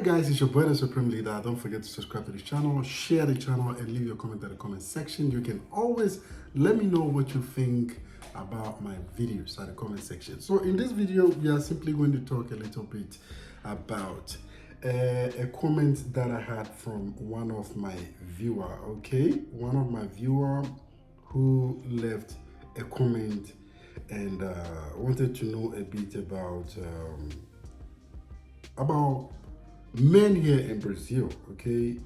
guys, it's your boy the Supreme Leader. Don't forget to subscribe to this channel, share the channel, and leave your comment in the comment section. You can always let me know what you think about my videos at the comment section. So in this video, we are simply going to talk a little bit about a comment that I had from one of my viewer. Okay, one of my viewer who left a comment and wanted to know a bit about men here in Brazil. Okay,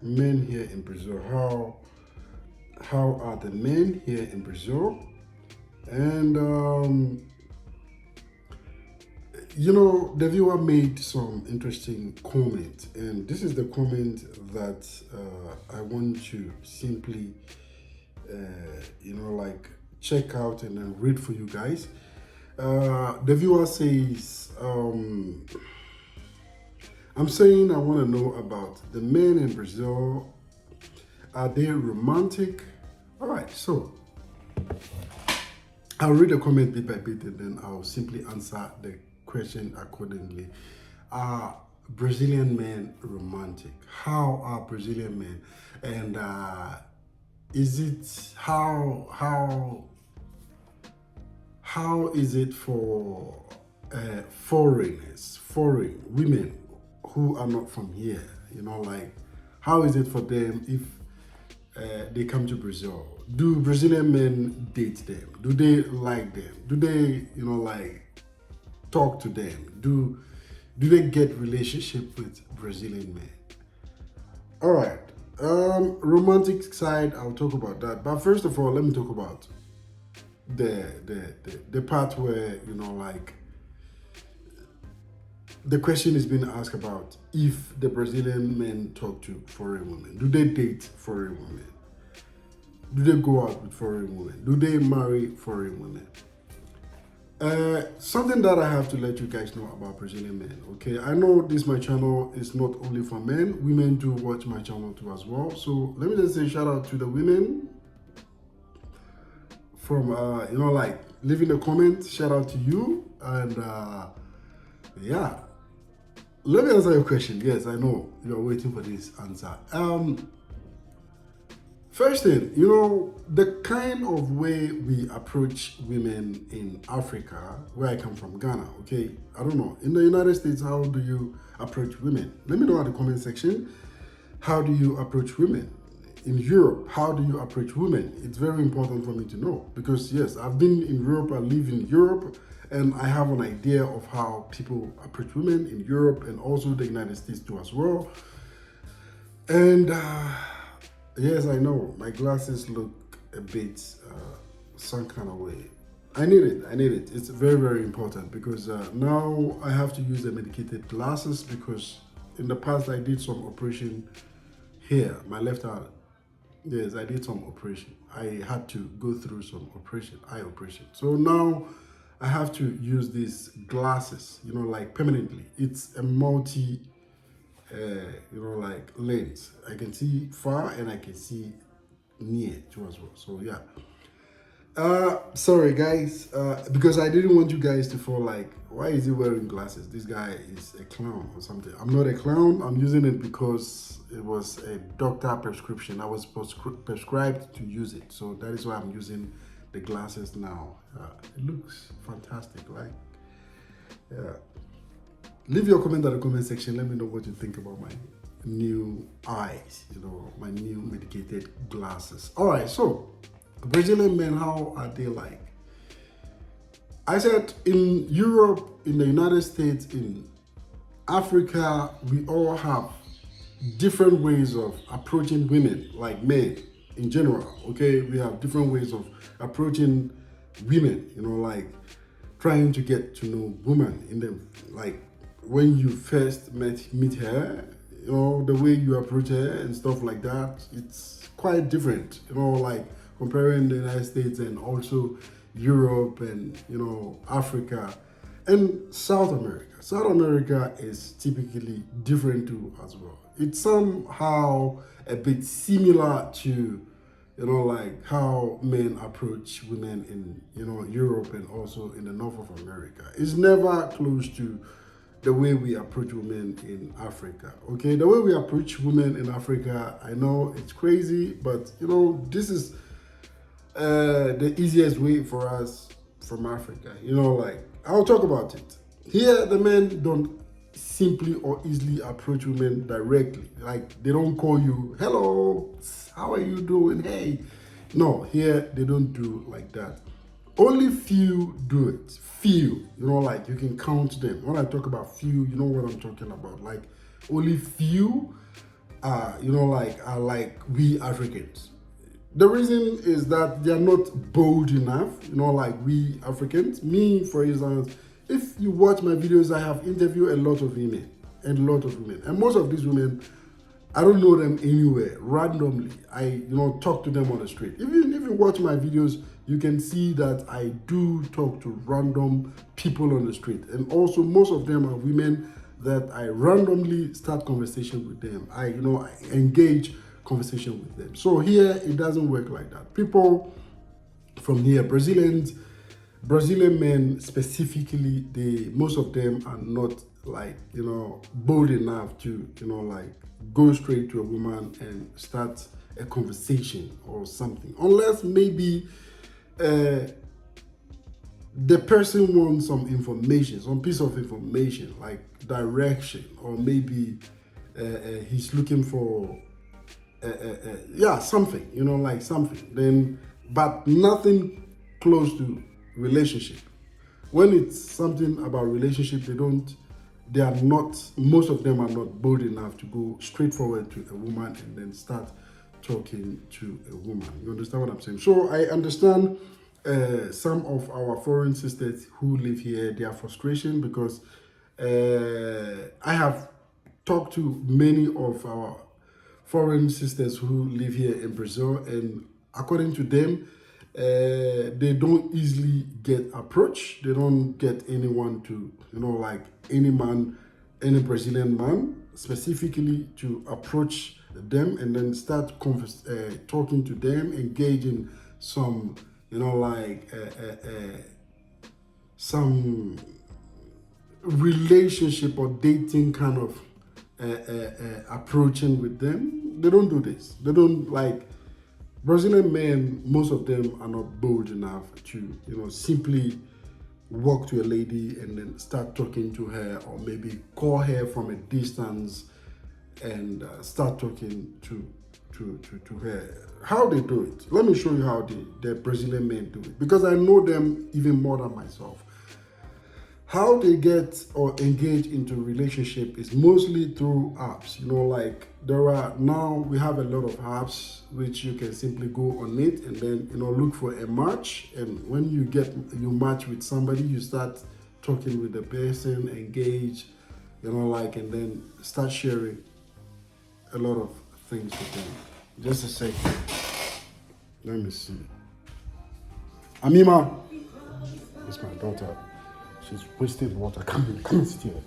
men here in Brazil. How are the men here in Brazil? And the viewer made some interesting comment, and this is the comment that I want to simply check out and then read for you guys. The viewer says, I'm saying I want to know about the men in Brazil. Are they romantic? All right, so I'll read the comment bit by bit and then I'll simply answer the question accordingly. Are Brazilian men romantic? How are Brazilian men? And is it how is it for foreign women who are not from here? How is it for them if they come to Brazil? Do Brazilian men date them? Do they like them? Do they talk to them? Do they get relationship with Brazilian men? All right, romantic side, I'll talk about that, but first of all, let me talk about the part where the question is being asked about if the Brazilian men talk to foreign women. Do they date foreign women? Do they go out with foreign women? Do they marry foreign women? Something that I have to let you guys know about Brazilian men, okay? I know my channel is not only for men. Women do watch my channel too as well. So let me just say shout out to the women from, leaving a comment. Shout out to you. And yeah, let me answer your question. Yes, I know you're waiting for this answer. First thing, the kind of way we approach women in Africa, where I come from, Ghana, okay? I don't know. In the United States, how do you approach women? Let me know in the comment section. How do you approach women? In Europe, how do you approach women? It's very important for me to know because, yes, I've been in Europe, I live in Europe, and I have an idea of how people approach women in Europe and also the United States too as well. And yes, I know my glasses look a bit some kind of way. I need it. It's very, very important because now I have to use the medicated glasses because in the past I did some operation here, my left eye. Yes, I did some operation. I had to go through some eye operation. So now I have to use these glasses, permanently. It's a multi lens. I can see far and I can see near too as well. So yeah. Sorry guys, because I didn't want you guys to feel like, why is he wearing glasses? This guy is a clown or something. I'm not a clown. I'm using it because it was a doctor prescription. I was prescribed to use it. So that is why I'm using the glasses now. It looks fantastic, right? Yeah. Leave your comment in the comment section. Let me know what you think about my new eyes, my new medicated glasses. All right, so Brazilian men, how are they like? I said in Europe, in the United States, in Africa, we all have different ways of approaching women, like men in general, okay? We have different ways of approaching women, trying to get to know women in the, when you first meet her, the way you approach her and stuff like that, it's quite different, comparing the United States and also Europe and, Africa and South America. South America is typically different too as well. It's somehow a bit similar to, how men approach women in, Europe and also in the North of America. It's never close to, the way we approach women in Africa. Okay, the way we approach women in Africa, I know it's crazy, but you know, this is the easiest way for us from Africa. You know, like I'll talk about it. Here, the men don't simply or easily approach women directly. Like they don't call you, hello, how are you doing? Hey. No, here they don't do like that. Only few do it. Few, you know, like you can count them. When I talk about few, you know what I'm talking about. Like only few you know, are like we Africans. The reason is that they are not bold enough, you know, like we Africans. Me, for instance, if you watch my videos, I have interviewed a lot of women, and most of these women, I don't know them anywhere. Randomly, I talk to them on the street. Even if you watch my videos, you can see that I do talk to random people on the street, and also most of them are women that I randomly start conversation with them. I engage conversation with them. So here it doesn't work like that. People from here, Brazilian men specifically, most of them are not bold enough to go straight to a woman and start a conversation or something, unless maybe the person wants some information, some piece of information, like direction, or maybe he's looking for something, something. Then, but nothing close to relationship. When it's something about relationship, most of them are not bold enough to go straight forward to a woman and then start talking to a woman. You understand what I'm saying? So I understand some of our foreign sisters who live here, their frustration, because I have talked to many of our foreign sisters who live here in Brazil, and according to them, they don't easily get approached. They don't get anyone to, any Brazilian man specifically to approach them and then start talking to them, engaging some, some relationship or dating kind of approaching with them. They don't do this. They don't Brazilian men. Most of them are not bold enough to simply walk to a lady and then start talking to her, or maybe call her from a distance and start talking to her. How they do it? Let me show you how the Brazilian men do it, because I know them even more than myself. How they get or engage into relationship is mostly through apps. We have a lot of apps which you can simply go on it and then look for a match. And when you match with somebody, you start talking with the person, engage, and then start sharing a lot of things with them. Just a second. Let me see. Amima, it's my daughter. She's wasting water. Come and sit here.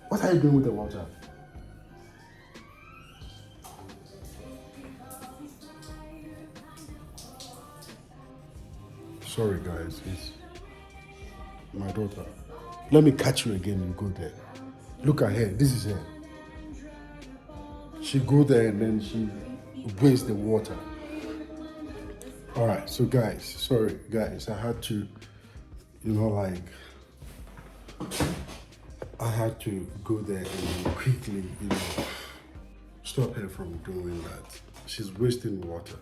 What are you doing with the water? Sorry guys, it's my daughter. Let me catch you again and go there. Look at her, this is her. She go there and then she wastes the water. Alright, so guys, sorry guys, I had to, I had to go there and quickly, stop her from doing that. She's wasting water.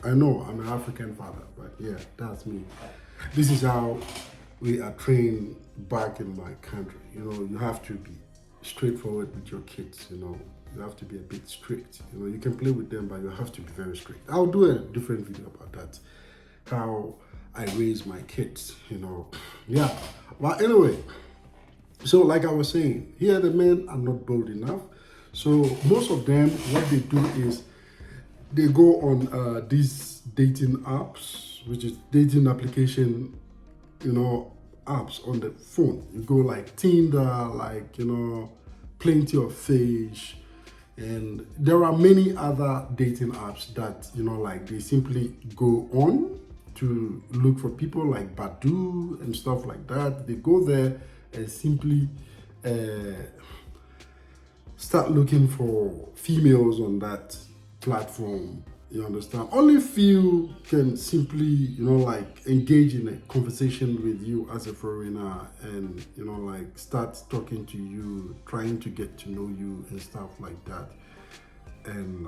I know I'm an African father, but yeah, that's me. This is how we are trained back in my country. You have to be straightforward with your kids. You have to be a bit strict. You can play with them, but you have to be very strict. I'll do a different video about that, how I raise my kids. Yeah. But anyway. So like I was saying, here the men are not bold enough. So most of them, what they do is they go on these dating apps, which is dating application, apps on the phone. You go like Tinder, Plenty of Fish, and there are many other dating apps that, they simply go on to look for people, like Badu and stuff like that. They go there and simply start looking for females on that platform. You understand? Only few can simply, like engage in a conversation with you as a foreigner and, like start talking to you, trying to get to know you and stuff like that. And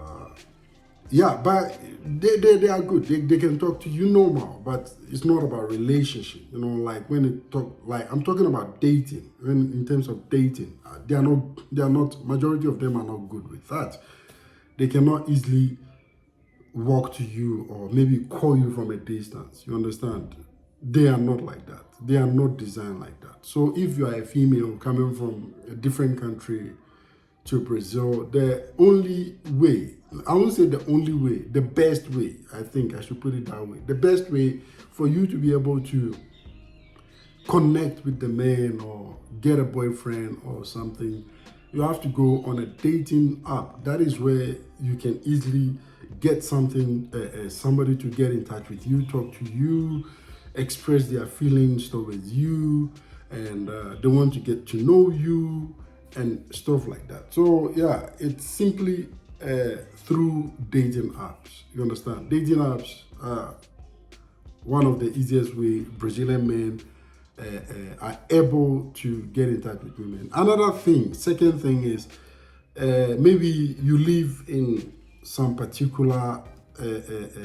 yeah, but they are good. They can talk to you normal, but it's not about relationship. Like when it talk, like I'm talking about dating. When in terms of dating, they are not. Majority of them are not good with that. They cannot easily walk to you or maybe call you from a distance. You understand? They are not like that. They are not designed like that. So if you are a female coming from a different country to Brazil, the only way, I won't say the only way, the best way, I think I should put it that way, the best way for you to be able to connect with the man or get a boyfriend or something, you have to go on a dating app. That is where you can easily get something, somebody to get in touch with you, talk to you, express their feelings towards you, and they want to get to know you and stuff like that. So yeah, it's simply through dating apps. You understand? Dating apps are one of the easiest way Brazilian men are able to get in touch with women. Another thing, second thing is maybe you live in some particular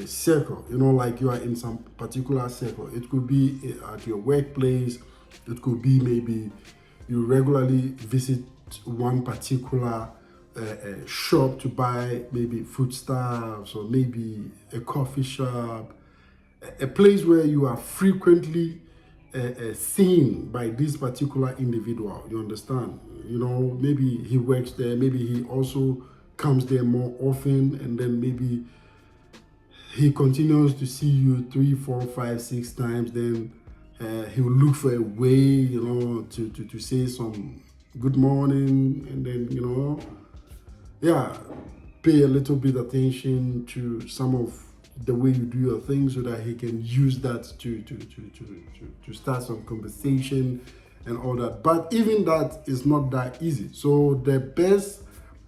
circle, like you are in some particular circle. It could be at your workplace, it could be maybe you regularly visit one particular shop to buy maybe foodstuffs or maybe a coffee shop, a place where you are frequently seen by this particular individual. You understand? Maybe he works there, maybe he also comes there more often, and then maybe he continues to see you 3, 4, 5, 6 times. Then he will look for a way, to say some good morning, and then yeah, pay a little bit attention to some of the way you do your things so that he can use that to start some conversation and all that. But even that is not that easy. So the best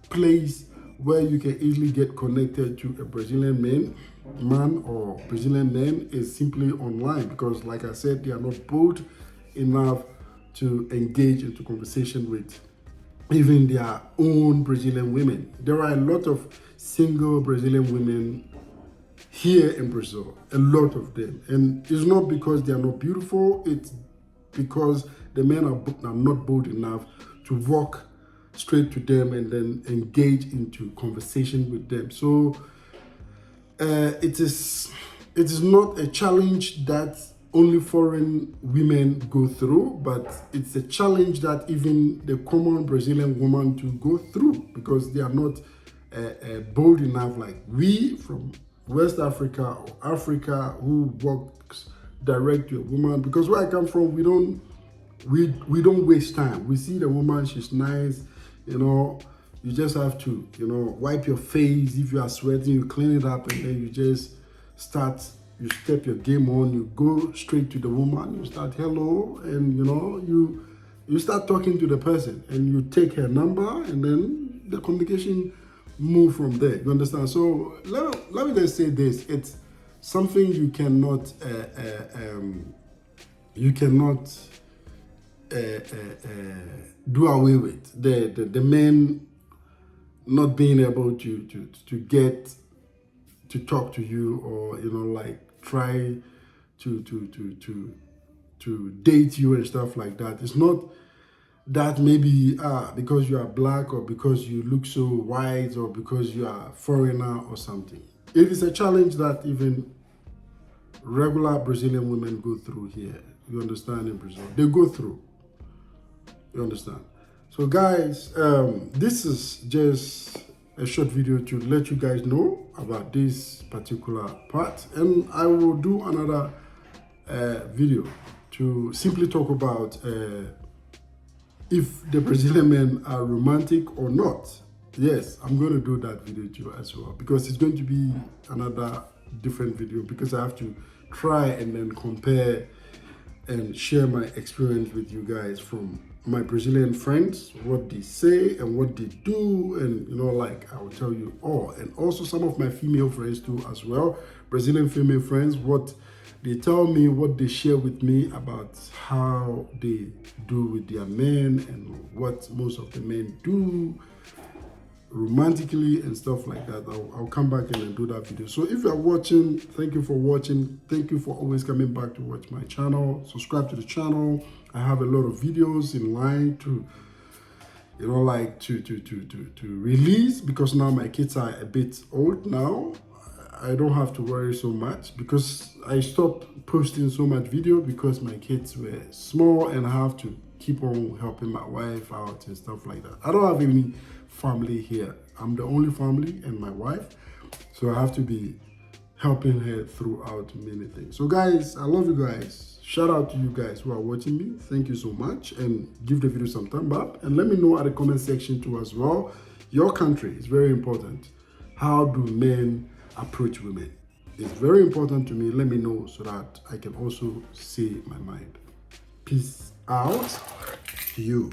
place where you can easily get connected to a Brazilian man or Brazilian man is simply online, because like I said, they are not bold enough to engage into conversation with even their own Brazilian women. There are a lot of single Brazilian women here in Brazil, a lot of them. And it's not because they are not beautiful, it's because the men are not bold enough to walk straight to them and then engage into conversation with them. So it is not a challenge that only foreign women go through, but it's a challenge that even the common Brazilian woman to go through, because they are not bold enough like we from West Africa or Africa who walks direct to a woman. Because where I come from, we don't waste time. We see the woman, she's nice, you just have to, wipe your face. If you are sweating, you clean it up, and then you just you step your game on, you go straight to the woman, you start hello, and you start talking to the person, and you take her number, and then the communication move from there. You understand? So let me just say this: it's something you cannot do away with. The men not being able to get to talk to you, or like try to date you and stuff like that. It's not that maybe because you are black, or because you look so white, or because you are foreigner or something. It is a challenge that even regular Brazilian women go through here. You understand? In Brazil, they go through. You understand? So guys, this is just a short video to let you guys know about this particular part, and I will do another video to simply talk about if the Brazilian men are romantic or not. Yes, I'm going to do that video too as well, because it's going to be another different video, because I have to try and then compare and share my experience with you guys from my Brazilian friends, what they say and what they do, and like I will tell you all. And also some of my female friends too as well, Brazilian female friends, what they tell me, what they share with me about how they do with their men and what most of the men do romantically and stuff like that. I'll come back and do that video. So if you're watching, thank you for watching. Thank you for always coming back to watch my channel. Subscribe to the channel. I have a lot of videos in line to like to release, because now my kids are a bit old now. I don't have to worry so much because I stopped posting so much video because my kids were small and I have to keep on helping my wife out and stuff like that. I don't have any family here. I'm the only family and my wife, so I have to be helping her throughout many things. So guys, I love you guys. Shout out to you guys who are watching me. Thank you so much, and give the video some thumb up and let me know at the comment section too as well. Your country is very important. How do men approach women? It's very important to me. Let me know so that I can also say my mind. Peace out to you.